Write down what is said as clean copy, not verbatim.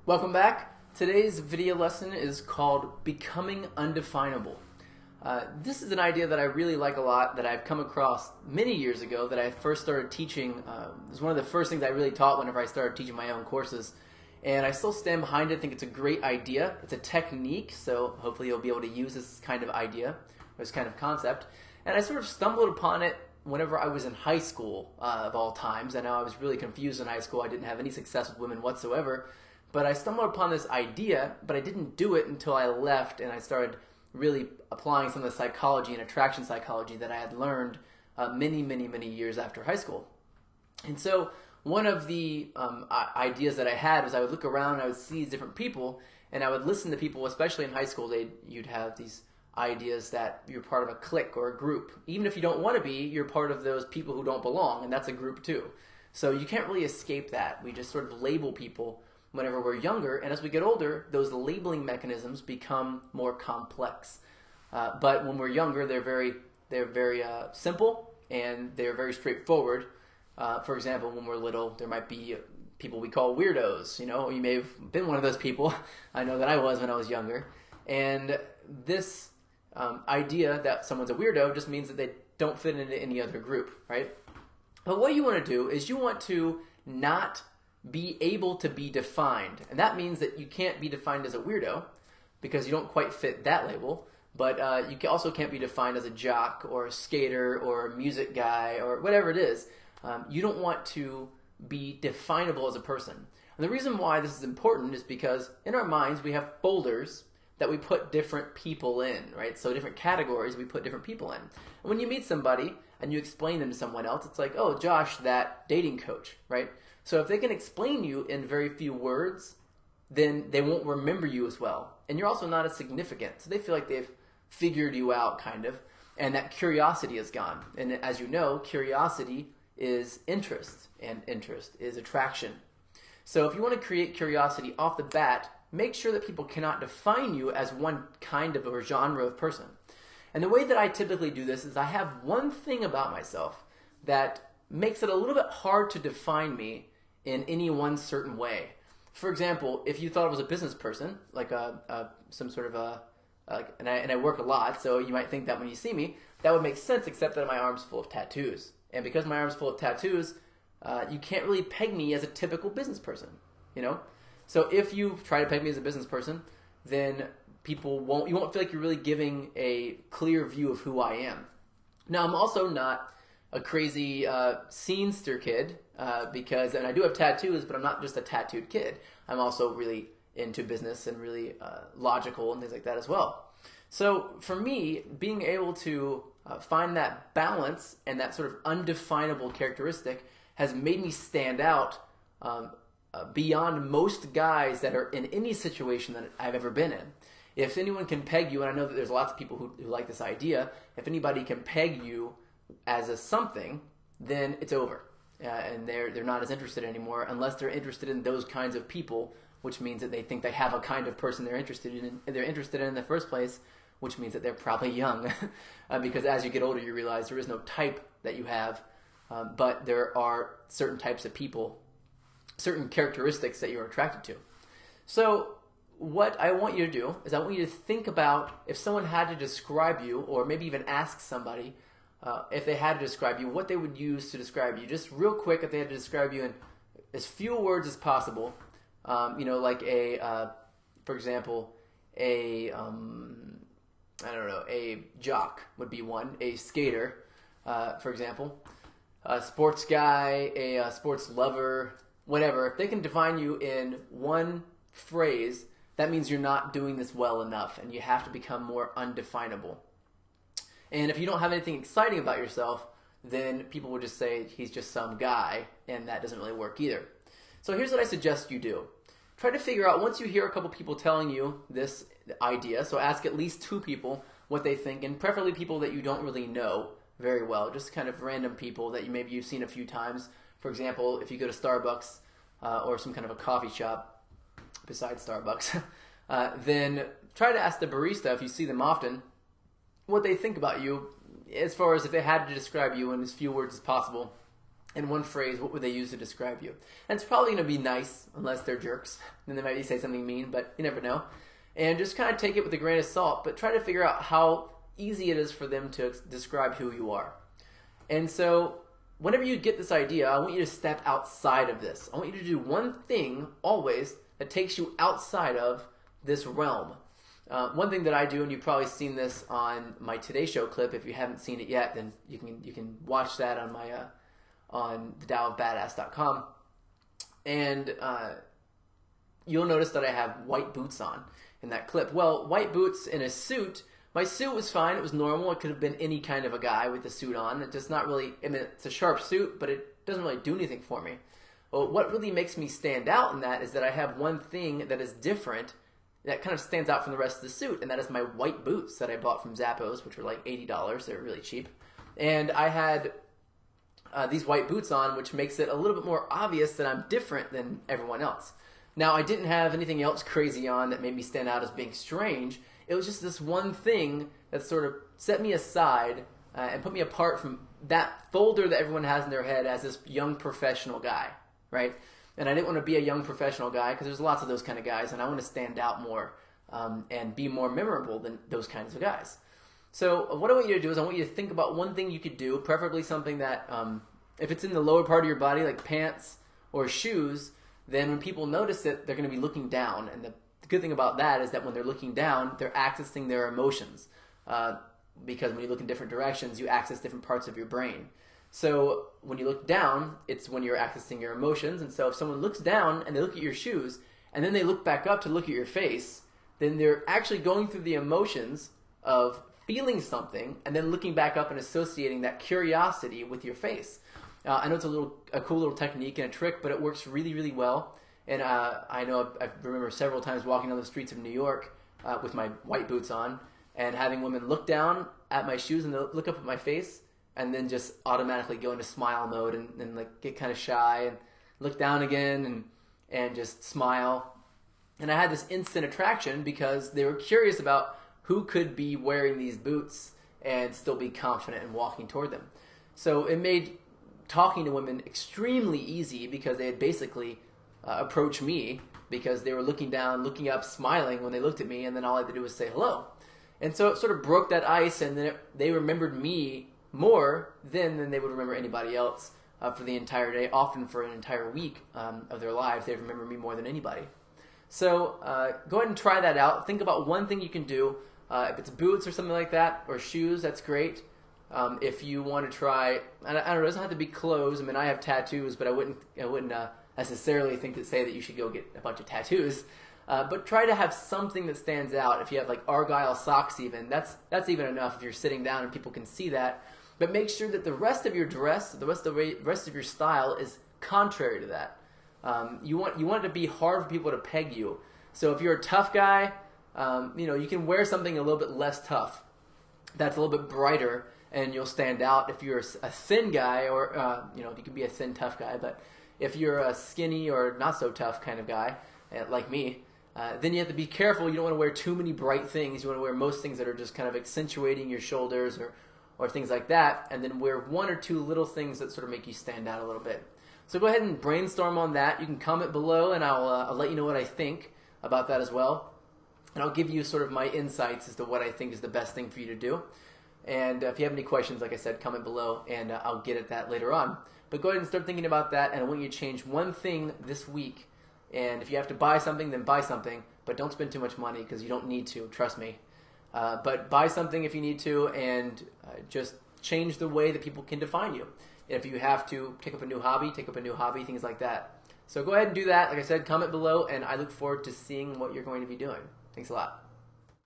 Welcome back. Today's video lesson is called Becoming Undefinable. This is an idea that I really like a lot that I've come across many years ago that I first started teaching. It was one of the first things I really taught whenever I started teaching my own courses. And I still stand behind it. I think it's a great idea. It's a technique, so hopefully you'll be able to use this kind of idea, this kind of concept. And I sort of stumbled upon it whenever I was in high school, of all times. I know I was really confused in high school. I didn't have any success with women whatsoever. But I stumbled upon this idea, but I didn't do it until I left and I started really applying some of the psychology and attraction psychology that I had learned many years after high school. And so one of the ideas that I had was I would look around and I would see these different people and I would listen to people, especially in high school. You'd have these ideas that you're part of a clique or a group. Even if you don't want to be, you're part of those people who don't belong, and that's a group too. So you can't really escape that. We just sort of label people whenever we're younger, and as we get older, those labeling mechanisms become more complex. But when we're younger, they're very simple and they're very straightforward. For example, when we're little, there might be people we call weirdos. You know, you may have been one of those people. I know that I was when I was younger. And this idea that someone's a weirdo just means that they don't fit into any other group, right? But what you want to do is you want to not be able to be defined. And that means that you can't be defined as a weirdo because you don't quite fit that label, but you also can't be defined as a jock or a skater or a music guy or whatever it is. You don't want to be definable as a person. And the reason why this is important is because in our minds we have folders that we put different people in, right? So different categories we put different people in. And when you meet somebody and you explain them to someone else, it's like, oh, Josh, that dating coach, right? So if they can explain you in very few words, then they won't remember you as well. And you're also not as significant. So they feel like they've figured you out, kind of, and that curiosity is gone. And as you know, curiosity is interest, and interest is attraction. So if you want to create curiosity off the bat, make sure that people cannot define you as one kind of or genre of person. And the way that I typically do this is I have one thing about myself that makes it a little bit hard to define me in any one certain way. For example, if you thought I was a business person, like some sort of and I work a lot, so you might think that when you see me, that would make sense, except that my arm's full of tattoos. And because my arm's full of tattoos, you can't really peg me as a typical business person, you know? So if you try to peg me as a business person, then you won't feel like you're really giving a clear view of who I am. Now, I'm also not a crazy scenester kid and I do have tattoos, but I'm not just a tattooed kid. I'm also really into business and really logical and things like that as well. So for me, being able to find that balance and that sort of undefinable characteristic has made me stand out beyond most guys that are in any situation that I've ever been in. If anyone can peg you, and I know that there's lots of people who like this idea, if anybody can peg you as a something, then it's over. And they're not as interested anymore unless they're interested in those kinds of people, which means that they think they have a kind of person they're interested in the first place, which means that they're probably young. Because as you get older, you realize there is no type that you have, but there are certain types of people, certain characteristics that you're attracted to. So what I want you to do is I want you to think about if someone had to describe you, or maybe even ask somebody if they had to describe you, what they would use to describe you. Just real quick, if they had to describe you in as few words as possible, like for example, I don't know, a jock would be one, a skater, for example, a sports guy, a sports lover, whatever. If they can define you in one phrase, that means you're not doing this well enough and you have to become more undefinable. And if you don't have anything exciting about yourself, then people will just say he's just some guy, and that doesn't really work either. So here's what I suggest you do. Try to figure out, once you hear a couple people telling you this idea, so ask at least 2 people what they think, and preferably people that you don't really know very well, just kind of random people that maybe you've seen a few times. For example, if you go to Starbucks or some kind of a coffee shop besides Starbucks, then try to ask the barista, if you see them often, what they think about you, as far as if they had to describe you in as few words as possible. in one phrase, what would they use to describe you? And it's probably going to be nice, unless they're jerks. Then they might say something mean, but you never know. And just kind of take it with a grain of salt, but try to figure out how easy it is for them to describe who you are. And so whenever you get this idea, I want you to step outside of this. I want you to do one thing always that takes you outside of this realm. One thing that I do, and you've probably seen this on my Today Show clip. If you haven't seen it yet, then you can watch that on my on theTaoofBadass.com, and you'll notice that I have white boots on in that clip. Well, white boots in a suit. My suit was fine. It was normal. It could have been any kind of a guy with a suit on. It's just not really. I mean, it's a sharp suit, but it doesn't really do anything for me. Well, what really makes me stand out in that is that I have one thing that is different, that kind of stands out from the rest of the suit, and that is my white boots that I bought from Zappos, which were like $80. They're really cheap. And I had these white boots on, which makes it a little bit more obvious that I'm different than everyone else. Now, I didn't have anything else crazy on that made me stand out as being strange. It was just this one thing that sort of set me aside and put me apart from that folder that everyone has in their head as this young professional guy, right? And I didn't want to be a young professional guy because there's lots of those kind of guys, and I want to stand out more and be more memorable than those kinds of guys. So what I want you to do is I want you to think about one thing you could do, preferably something that, if it's in the lower part of your body, like pants or shoes, then when people notice it, they're going to be looking down. And the good thing about that is that when they're looking down, they're accessing their emotions. Because when you look in different directions, you access different parts of your brain. So when you look down, it's when you're accessing your emotions. And so if someone looks down and they look at your shoes, and then they look back up to look at your face, then they're actually going through the emotions of feeling something and then looking back up and associating that curiosity with your face. I know it's a cool little technique and a trick, but it works really, really well. And I know I remember several times walking down the streets of New York with my white boots on and having women look down at my shoes and they'll look up at my face and then just automatically go into smile mode and like get kind of shy and look down again and just smile. And I had this instant attraction because they were curious about who could be wearing these boots and still be confident in walking toward them. So it made talking to women extremely easy because they had basically approached me because they were looking down, looking up, smiling when they looked at me, and then all I had to do was say hello. And so it sort of broke that ice, and then they remembered me more than they would remember anybody else for the entire day, often for an entire week of their lives. They'd remember me more than anybody. So go ahead and try that out. Think about one thing you can do. If it's boots or something like that, or shoes, that's great. If you want to try, I don't know, it doesn't have to be clothes. I mean, I have tattoos, but I wouldn't necessarily say that you should go get a bunch of tattoos. But try to have something that stands out. If you have like Argyle socks even, that's even enough if you're sitting down and people can see that. But make sure that the rest of your dress, the rest of your style is contrary to that. You want it to be hard for people to peg you. So if you're a tough guy, you can wear something a little bit less tough. That's a little bit brighter, and you'll stand out. If you're a thin guy, or you can be a thin, tough guy, but if you're a skinny or not so tough kind of guy, like me, then you have to be careful. You don't want to wear too many bright things. You want to wear most things that are just kind of accentuating your shoulders or things like that, and then wear one or two little things that sort of make you stand out a little bit. So go ahead and brainstorm on that. You can comment below, and I'll let you know what I think about that as well. And I'll give you sort of my insights as to what I think is the best thing for you to do. And if you have any questions, like I said, comment below, and I'll get at that later on. But go ahead and start thinking about that, and I want you to change one thing this week. And if you have to buy something, then buy something. But don't spend too much money because you don't need to, trust me. But buy something if you need to, and just change the way that people can define you. If you have to take up a new hobby, things like that. So go ahead and do that. Like I said, comment below, and I look forward to seeing what you're going to be doing. Thanks a lot.